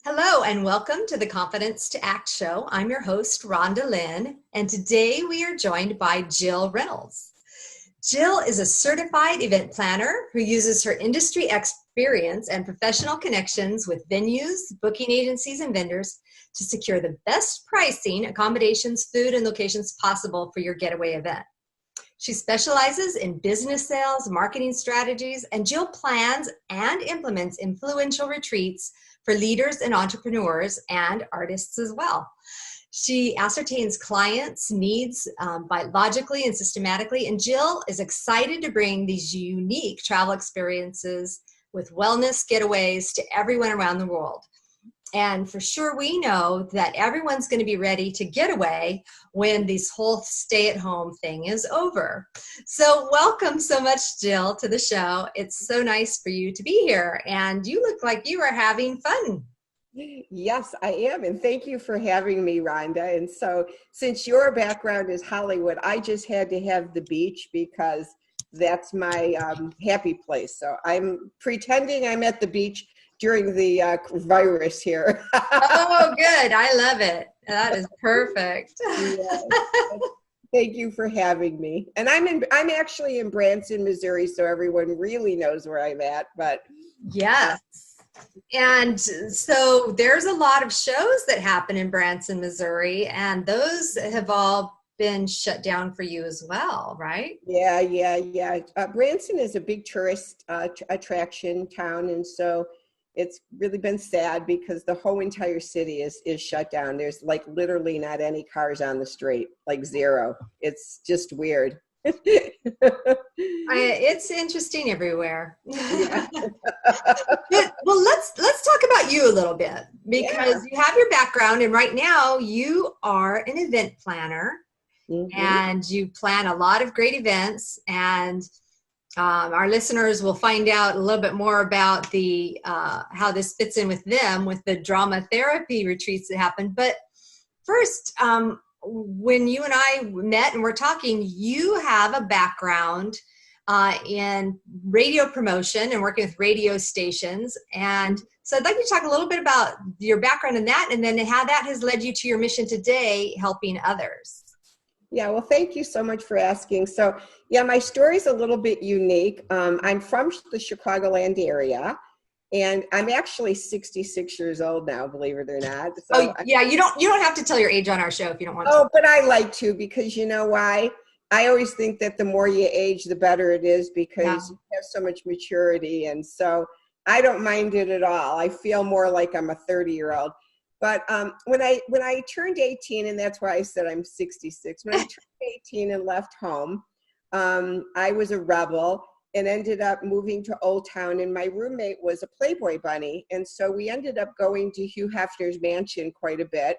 Hello and welcome to the Confidence to Act show. I'm your host, Rhonda Lynn, and today we are joined by Jill Reynolds. Jill is a certified event planner who uses her industry experience and professional connections with venues, booking agencies, and vendors to secure the best pricing, accommodations, food, and locations possible for your getaway event. She specializes in business sales, marketing strategies, and Jill plans and implements influential retreats for leaders and entrepreneurs and artists as well. She ascertains clients' needs logically and systematically, and Jill is excited to bring these unique travel experiences with wellness getaways to everyone around the world. And for sure, we know that everyone's going to be ready to get away when this whole stay-at-home thing is over. So welcome so much, Jill, to the show. It's so nice for you to be here. And you look like you are having fun. Yes, I am. And thank you for having me, Rhonda. And so since your background is Hollywood, I just had to have the beach because that's my happy place. So I'm pretending I'm at the beach during the virus here. Oh, good. I love it. That is perfect. Yes. Thank you for having me. And I'm actually in Branson, Missouri, so everyone really knows where I'm at. But yes. And so there's a lot of shows that happen in Branson, Missouri, and those have all been shut down for you as well, right? Yeah. Branson is a big tourist attraction town, and so it's really been sad because the whole entire city is shut down. There's like literally not any cars on the street, like zero. It's just weird. It's interesting everywhere. Yeah. Well, let's talk about you a little bit because you have your background, and right now you are an event planner, and you plan a lot of great events, and our listeners will find out a little bit more about the how this fits in with them with the drama therapy retreats that happen. But first, when you and I met and we're talking, you have a background in radio promotion and working with radio stations. And so I'd like you to talk a little bit about your background in that and then how that has led you to your mission today, helping others. Yeah, well, thank you so much for asking. So, yeah, my story is a little bit unique. I'm from the Chicagoland area, and I'm actually 66 years old now, believe it or not. So you don't have to tell your age on our show if you don't want to. Oh, but I like to, because you know why? I always think that the more you age, the better it is, because you have so much maturity, and so I don't mind it at all. I feel more like I'm a 30-year-old. But when I turned 18, and that's why I said I'm 66, when I turned 18 and left home, I was a rebel and ended up moving to Old Town, and my roommate was a Playboy bunny. And so we ended up going to Hugh Hefner's mansion quite a bit.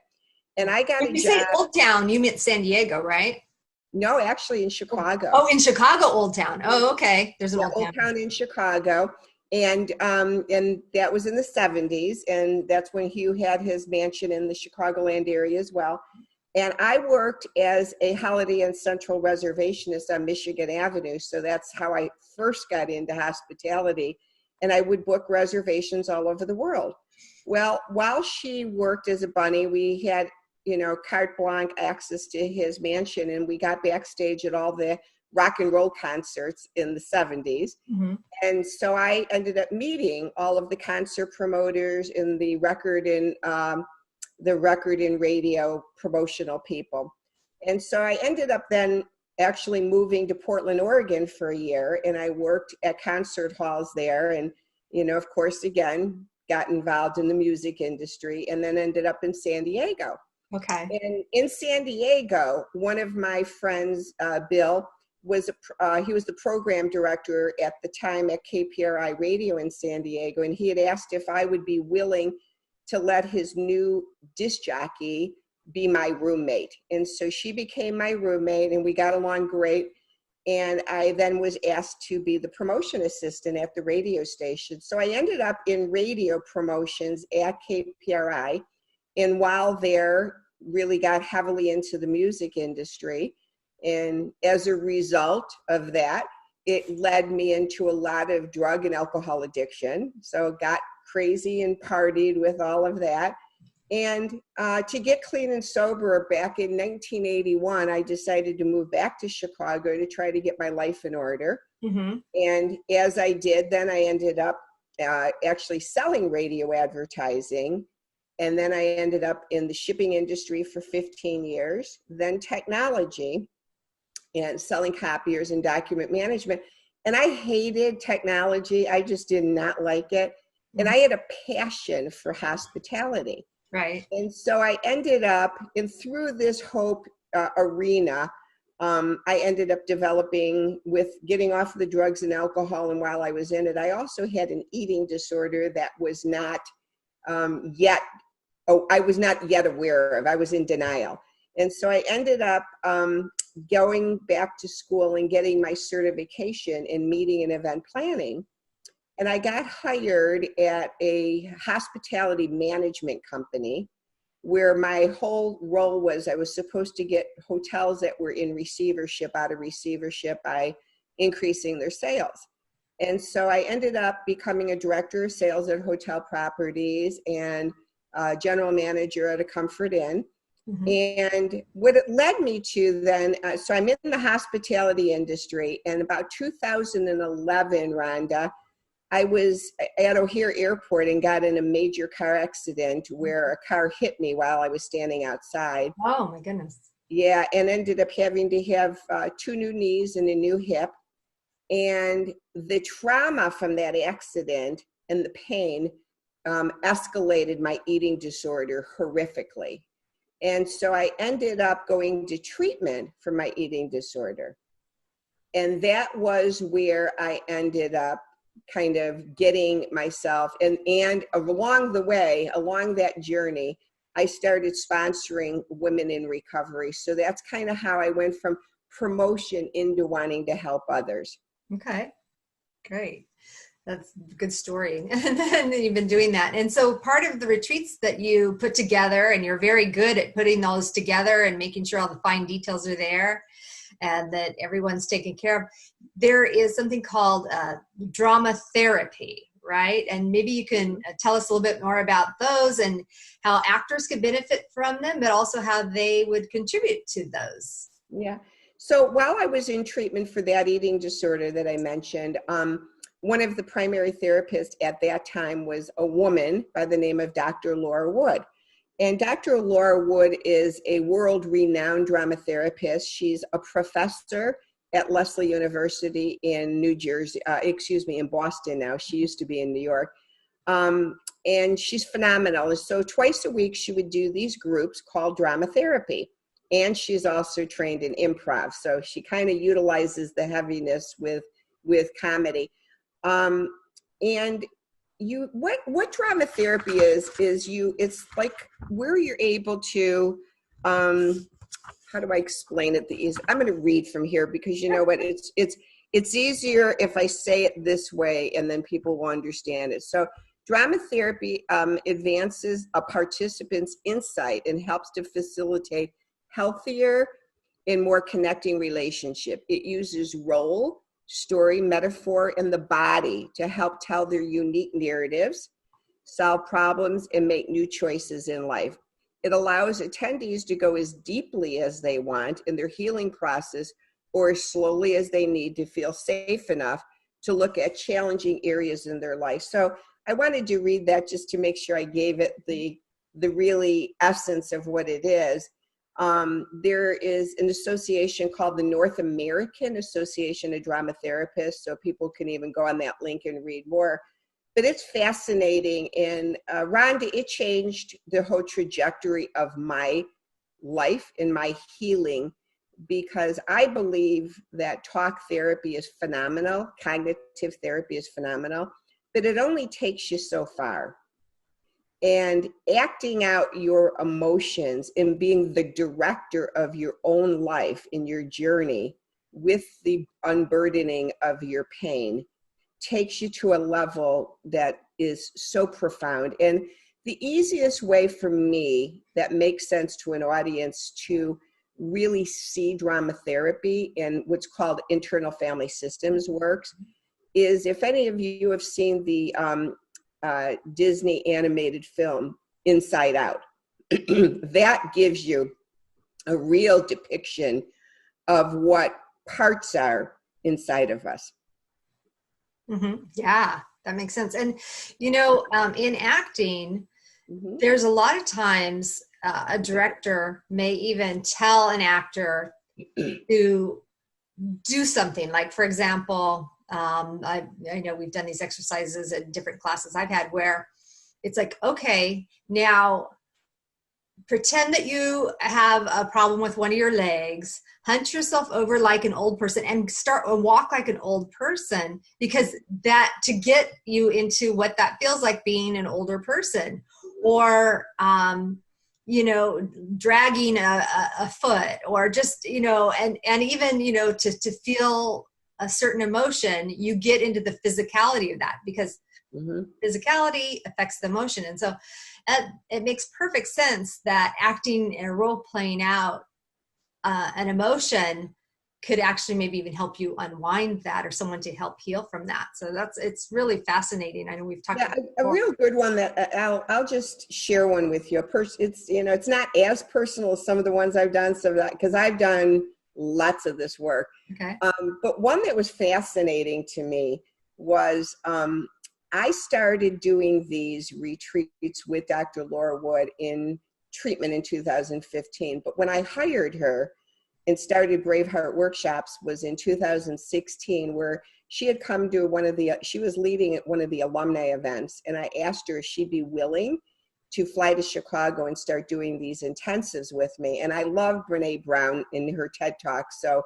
And I got a job. When you say Old Town, you meant San Diego, right? No, actually in Chicago. Oh, in Chicago, Old Town. Oh, okay. There's an Old Town in Chicago. And that was in the 70s, and that's when Hugh had his mansion in the Chicagoland area as well. And I worked as a Holiday Inn Central reservationist on Michigan Avenue, so that's how I first got into hospitality, and I would book reservations all over the world. Well, while she worked as a bunny, we had, carte blanche access to his mansion, and we got backstage at all the rock and roll concerts in the 70s. And so I ended up meeting all of the concert promoters and the record and radio promotional people. And so I ended up then actually moving to Portland, Oregon for a year, and I worked at concert halls there, and of course, again, got involved in the music industry, and then ended up in San Diego. Okay. And in San Diego, one of my friends, Bill, he was the program director at the time at KPRI Radio in San Diego, and he had asked if I would be willing to let his new disc jockey be my roommate. And so she became my roommate, and we got along great. And I then was asked to be the promotion assistant at the radio station. So I ended up in radio promotions at KPRI, and while there, really got heavily into the music industry. And as a result of that, it led me into a lot of drug and alcohol addiction. So got crazy and partied with all of that. And to get clean and sober back in 1981, I decided to move back to Chicago to try to get my life in order. Mm-hmm. And as I did, then I ended up actually selling radio advertising. And then I ended up in the shipping industry for 15 years, then technology and selling copiers and document management. And I hated technology. I just did not like it. And I had a passion for hospitality. Right. And so I ended up, and through this hope arena, I ended up developing with getting off the drugs and alcohol. And while I was in it, I also had an eating disorder that was not I was not yet aware of. I was in denial. And so I ended up going back to school and getting my certification in meeting and event planning. And I got hired at a hospitality management company where my whole role was I was supposed to get hotels that were in receivership out of receivership by increasing their sales. And so I ended up becoming a director of sales at hotel properties and general manager at a Comfort Inn. Mm-hmm. And what it led me to then, so I'm in the hospitality industry, and about 2011, Rhonda, I was at O'Hare Airport and got in a major car accident where a car hit me while I was standing outside. Oh my goodness. Yeah, and ended up having to have 2 new knees and a new hip. And the trauma from that accident and the pain escalated my eating disorder horrifically. And so I ended up going to treatment for my eating disorder. And that was where I ended up kind of getting myself, and along the way, along that journey, I started sponsoring women in recovery. So that's kind of how I went from promotion into wanting to help others. Okay, great. That's a good story. And then you've been doing that. And so part of the retreats that you put together, and you're very good at putting those together and making sure all the fine details are there and that everyone's taken care of, there is something called drama therapy, right? And maybe you can tell us a little bit more about those and how actors could benefit from them, but also how they would contribute to those. Yeah. So while I was in treatment for that eating disorder that I mentioned, one of the primary therapists at that time was a woman by the name of Dr. Laura Wood. And Dr. Laura Wood is a world-renowned drama therapist. She's a professor at Lesley University in in Boston now. She used to be in New York. And she's phenomenal. So twice a week, she would do these groups called drama therapy. And she's also trained in improv. So she kind of utilizes the heaviness with comedy. And what drama therapy is it's like where you're able to, how do I explain it the easy? I'm going to read from here because you know what, it's easier if I say it this way and then people will understand it. So drama therapy advances a participant's insight and helps to facilitate healthier and more connecting relationship. It uses role, story, metaphor, and the body to help tell their unique narratives, solve problems, and make new choices in life. It allows attendees to go as deeply as they want in their healing process or as slowly as they need to feel safe enough to look at challenging areas in their life. So I wanted to read that just to make sure I gave it the really essence of what it is. There is an association called the North American Association of Drama Therapists, so people can even go on that link and read more. But it's fascinating, and Rhonda, it changed the whole trajectory of my life and my healing, because I believe that talk therapy is phenomenal, cognitive therapy is phenomenal, but it only takes you so far. And acting out your emotions and being the director of your own life in your journey with the unburdening of your pain takes you to a level that is so profound. And the easiest way for me that makes sense to an audience to really see drama therapy and what's called internal family systems works is if any of you have seen the Disney animated film, Inside Out. That gives you a real depiction of what parts are inside of us. Yeah, that makes sense. And, in acting, there's a lot of times a director may even tell an actor to do something. Like, for example, I know we've done these exercises at different classes I've had where it's like, okay, now pretend that you have a problem with one of your legs, hunch yourself over like an old person and start or walk like an old person, because that to get you into what that feels like being an older person. Or dragging a foot, or just, and even, to feel a certain emotion, you get into the physicality of that, because physicality affects the emotion. And so it makes perfect sense that acting and role playing out an emotion could actually maybe even help you unwind that, or someone to help heal from that. So it's really fascinating. I know we've talked about a real good one that I'll just share one with you. It's not as personal as some of the ones I've done, because I've done lots of this work. Okay. But one that was fascinating to me was I started doing these retreats with Dr. Laura Wood in treatment in 2015. But when I hired her and started Braveheart workshops was in 2016, where she had come to she was leading at one of the alumni events. And I asked her if she'd be willing to fly to Chicago and start doing these intensives with me. And I love Brene Brown in her TED Talk. So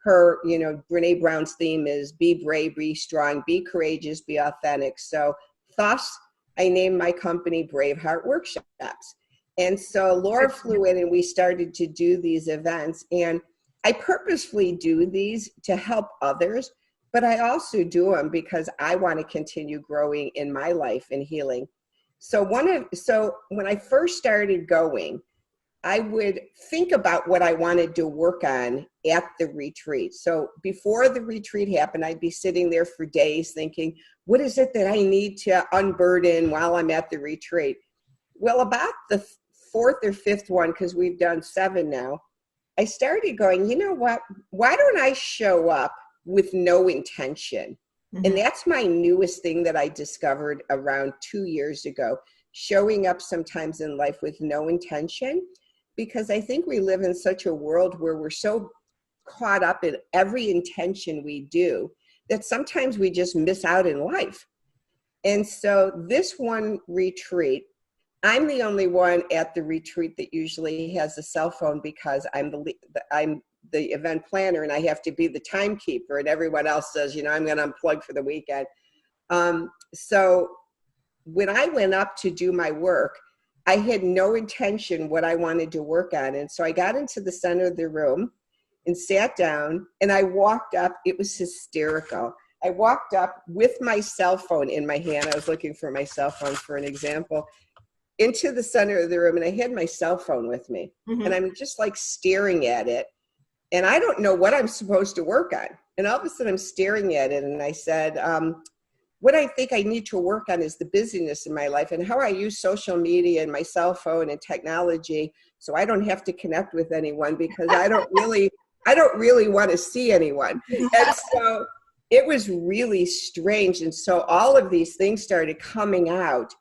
her, Brene Brown's theme is be brave, be strong, be courageous, be authentic. So thus I named my company Braveheart Workshops. And so Laura flew in and we started to do these events. And I purposefully do these to help others, but I also do them because I want to continue growing in my life and healing. So when I first started going, I would think about what I wanted to work on at the retreat. So before the retreat happened, I'd be sitting there for days thinking, what is it that I need to unburden while I'm at the retreat? Well, about the fourth or fifth one, because we've done 7 now, I started going, you know what? Why don't I show up with no intention? And that's my newest thing that I discovered around 2 years ago, showing up sometimes in life with no intention, because I think we live in such a world where we're so caught up in every intention we do that sometimes we just miss out in life. And so this one retreat, I'm the only one at the retreat that usually has a cell phone, because I'm the event planner and I have to be the timekeeper, and everyone else says, I'm going to unplug for the weekend. So when I went up to do my work, I had no intention what I wanted to work on. And so I got into the center of the room and sat down, and I walked up. It was hysterical. I walked up with my cell phone in my hand. I was looking for my cell phone for an example, into the center of the room, and I had my cell phone with me. And I'm just like staring at it, and I don't know what I'm supposed to work on. And all of a sudden I'm staring at it, and I said, what I think I need to work on is the busyness in my life and how I use social media and my cell phone and technology so I don't have to connect with anyone, because I don't really want to see anyone. And so it was really strange. And so all of these things started coming out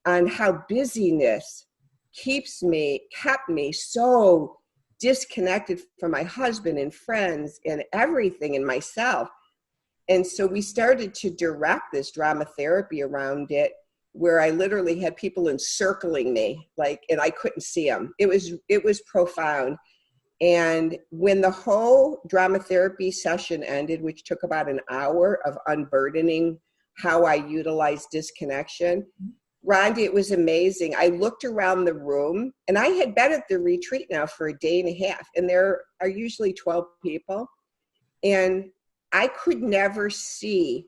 on how busyness kept me so disconnected from my husband and friends and everything and myself. And so we started to direct this drama therapy around it, where I literally had people encircling me, and I couldn't see them. It was profound. And when the whole drama therapy session ended, which took about an hour of unburdening how I utilize disconnection, Rhonda, it was amazing. I looked around the room, and I had been at the retreat now for a day and a half, and there are usually 12 people. And I could never see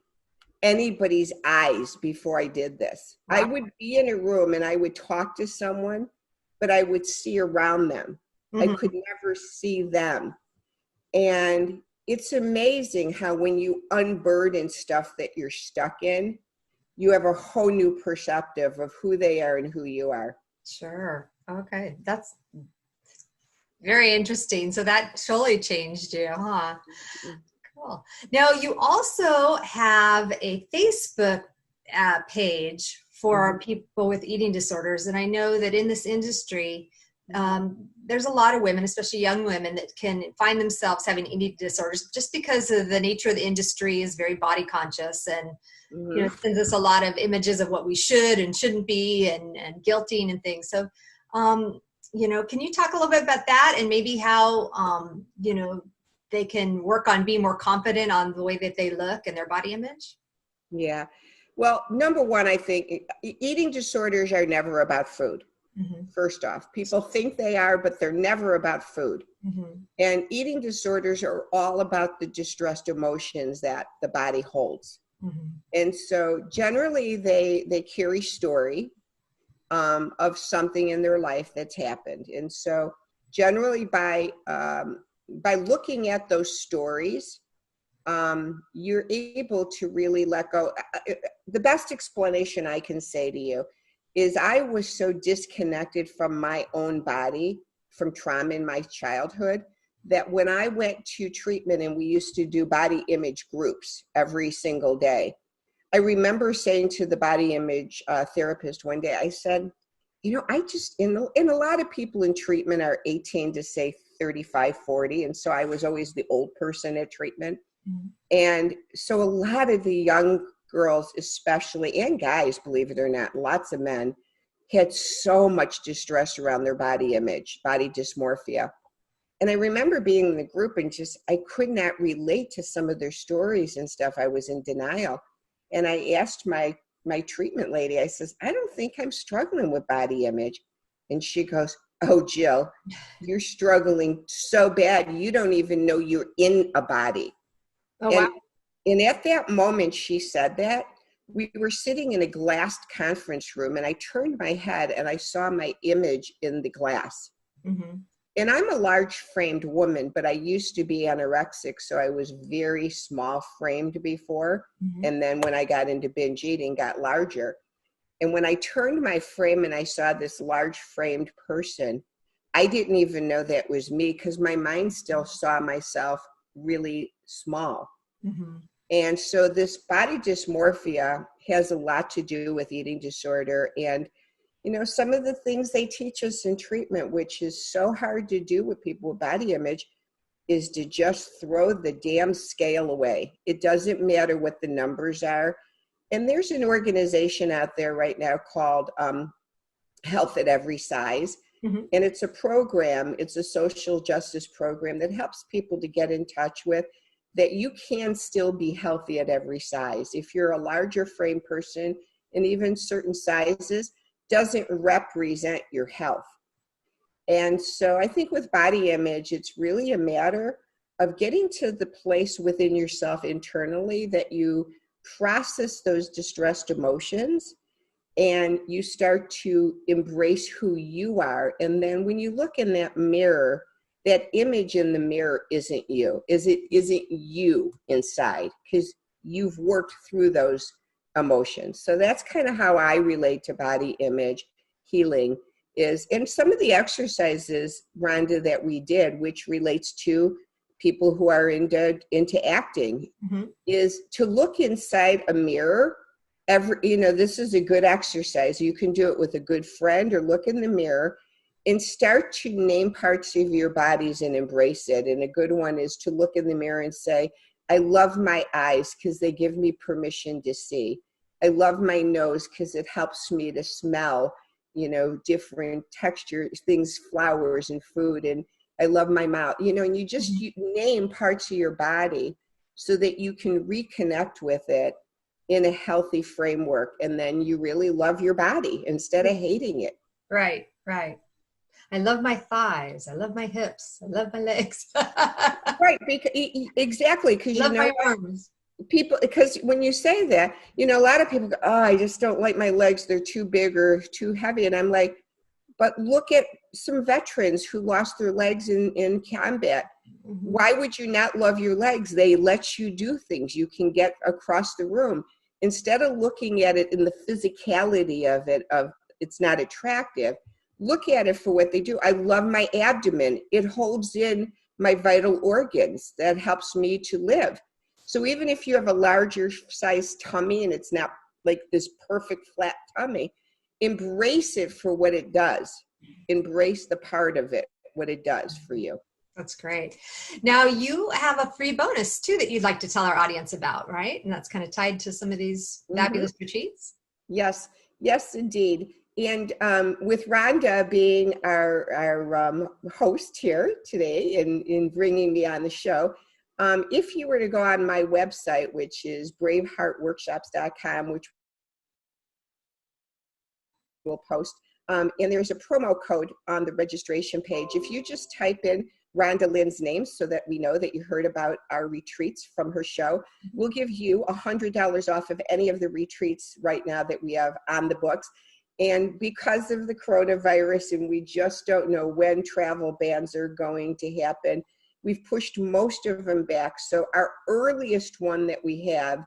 anybody's eyes before I did this. Wow. I would be in a room and I would talk to someone, but I would see around them. I could never see them. And it's amazing how when you unburden stuff that you're stuck in, you have a whole new perspective of who they are and who you are. Sure. Okay. That's very interesting. So that totally changed you, huh? Cool. Now, you also have a Facebook page for people with eating disorders. And I know that in this industry, there's a lot of women, especially young women, that can find themselves having eating disorders just because of the nature of the industry is very body conscious, and it sends us a lot of images of what we should and shouldn't be, and guilting and things. So, can you talk a little bit about that, and maybe how, they can work on being more confident on the way that they look and their body image? Yeah. Well, number one, I think eating disorders are never about food. First off, people think they are, but they're never about food. And eating disorders are all about the distressed emotions that the body holds. And so generally they carry story of something in their life that's happened. And so generally by looking at those stories, you're able to really let go. The best explanation I can say to you is I was so disconnected from my own body, from trauma in my childhood, that when I went to treatment and we used to do body image groups every single day, I remember saying to the body image therapist one day, I said, I just, and a lot of people in treatment are 18 to say 35, 40. And so I was always the old person at treatment. And so a lot of the young girls, especially, and guys, believe it or not, lots of men, had so much distress around their body image, body dysmorphia. And I remember being in the group and I could not relate to some of their stories and stuff. I was in denial. And I asked my treatment lady, I says, I don't think I'm struggling with body image. And she goes, oh, Jill, you're struggling so bad, you don't even know you're in a body. Oh, wow. And at that moment she said that, we were sitting in a glassed conference room, and I turned my head and I saw my image in the glass. And I'm a large framed woman, but I used to be anorexic, so I was very small framed before. And then when I got into binge eating, got larger. And when I turned my frame and I saw this large framed person, I didn't even know that was me, because my mind still saw myself really small. And so this body dysmorphia has a lot to do with eating disorder. And, some of the things they teach us in treatment, which is so hard to do with people with body image, is to just throw the damn scale away. It doesn't matter what the numbers are. And there's an organization out there right now called Health at Every Size. And it's a program, it's a social justice program that helps people to get in touch with that you can still be healthy at every size. If you're a larger frame person, and even certain sizes, doesn't represent your health. And so I think with body image, it's really a matter of getting to the place within yourself internally that you process those distressed emotions and you start to embrace who you are. And then when you look in that mirror, that image in the mirror isn't you. Isn't you inside, because you've worked through those emotions. So that's kind of how I relate to body image healing is. And some of the exercises, Rhonda, that we did, which relates to people who are into acting, is to look inside a mirror. This is a good exercise. You can do it with a good friend, or look in the mirror and start to name parts of your bodies and embrace it. And a good one is to look in the mirror and say, I love my eyes because they give me permission to see. I love my nose because it helps me to smell, different textures, things, flowers and food. And I love my mouth, and you name parts of your body so that you can reconnect with it in a healthy framework. And then you really love your body instead of hating it. Right. I love my thighs. I love my hips. I love my legs. Right. Exactly. Because my arms. People, because when you say that, a lot of people go, oh, I just don't like my legs. They're too big or too heavy. And I'm like, but look at some veterans who lost their legs in combat. Why would you not love your legs? They let you do things. You can get across the room. instead of looking at it in the physicality of it, of it's not attractive, look at it for what they do. I love my abdomen. It holds in my vital organs. That helps me to live. So even if you have a larger size tummy and it's not like this perfect flat tummy, embrace it for what it does. Embrace the part of it, what it does for you. That's great. Now you have a free bonus too that you'd like to tell our audience about, right? And that's kind of tied to some of these fabulous retreats. Yes, yes, indeed. And with Rhonda being our host here today in bringing me on the show, if you were to go on my website, which is braveheartworkshops.com, which we'll post, and there's a promo code on the registration page. If you just type in Rhonda Lynn's name so that we know that you heard about our retreats from her show, we'll give you $100 off of any of the retreats right now that we have on the books. And because of the coronavirus, and we just don't know when travel bans are going to happen, we've pushed most of them back. So our earliest one that we have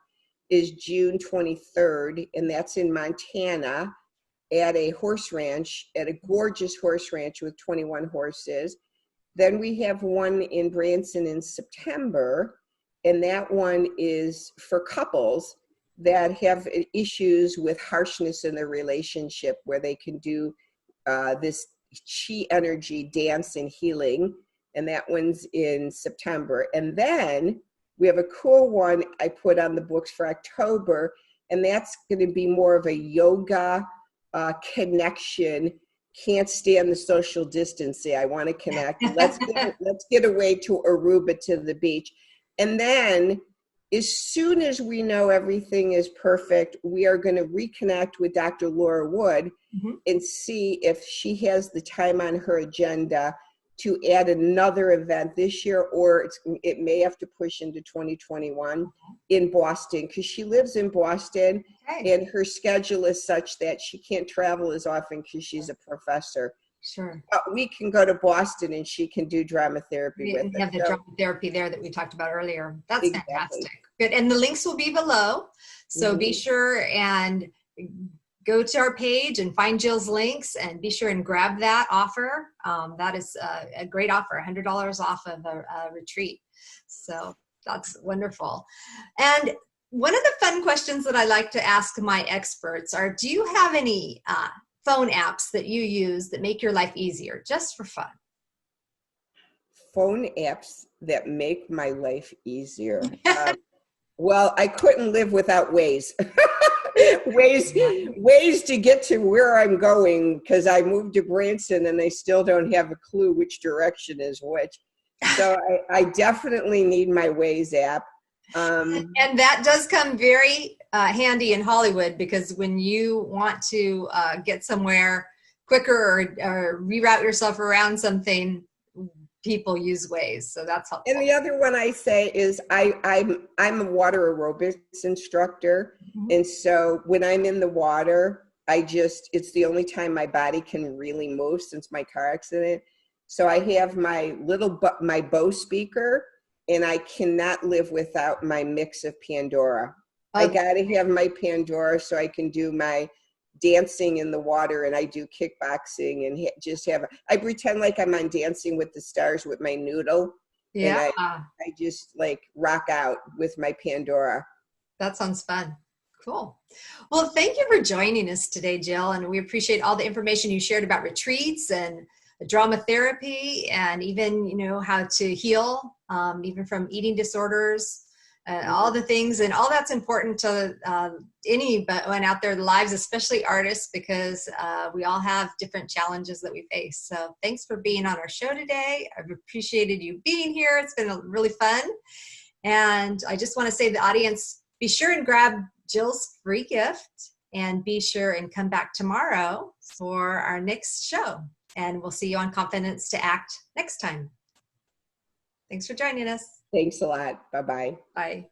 is June 23rd, and that's in Montana at a horse ranch, at a gorgeous horse ranch with 21 horses. Then we have one in Branson in September, and that one is for couples that have issues with harshness in their relationship, where they can do this chi energy dance and healing, and that one's in September. And then we have a cool one I put on the books for October, and that's going to be more of a yoga connection. Can't stand the social distancing. I want to connect. Let's get away to Aruba, to the beach. And then as soon as we know everything is perfect, we are going to reconnect with Dr. Laura Wood and see if she has the time on her agenda to add another event this year, or it may have to push into 2021 in Boston, because she lives in Boston and her schedule is such that she can't travel as often because she's a professor. Sure. But we can go to Boston and she can do drama therapy with us. We have the drama therapy there that we talked about earlier. That's fantastic. Good. And the links will be below. So be sure and go to our page and find Jill's links, and be sure and grab that offer. That is a great offer, $100 off of a retreat. So that's wonderful. And one of the fun questions that I like to ask my experts are, do you have any phone apps that you use that make your life easier, just for fun? Phone apps that make my life easier. Well, I couldn't live without Waze. Ways to get to where I'm going, because I moved to Branson and I still don't have a clue which direction is which. So I definitely need my Waze app. And that does come very handy in Hollywood, because when you want to get somewhere quicker or reroute yourself around something, people use Waze. So that's helpful. And the other one I say is I'm a water aerobics instructor. And so when I'm in the water, it's the only time my body can really move since my car accident. So I have my Bose speaker, and I cannot live without my mix of Pandora. I got to have my Pandora so I can do my dancing in the water, and I do kickboxing and I pretend like I'm on Dancing with the Stars with my noodle. Yeah. And I just like rock out with my Pandora. That sounds fun. Cool. Well, thank you for joining us today, Jill. And we appreciate all the information you shared about retreats and drama therapy, and even, how to heal, even from eating disorders. All the things, and all that's important to anyone out there, lives, especially artists, because we all have different challenges that we face. So thanks for being on our show today. I've appreciated you being here. It's been really fun. And I just want to say to the audience, be sure and grab Jill's free gift, and be sure and come back tomorrow for our next show. And we'll see you on Confidence to Act next time. Thanks for joining us. Thanks a lot. Bye-bye. Bye.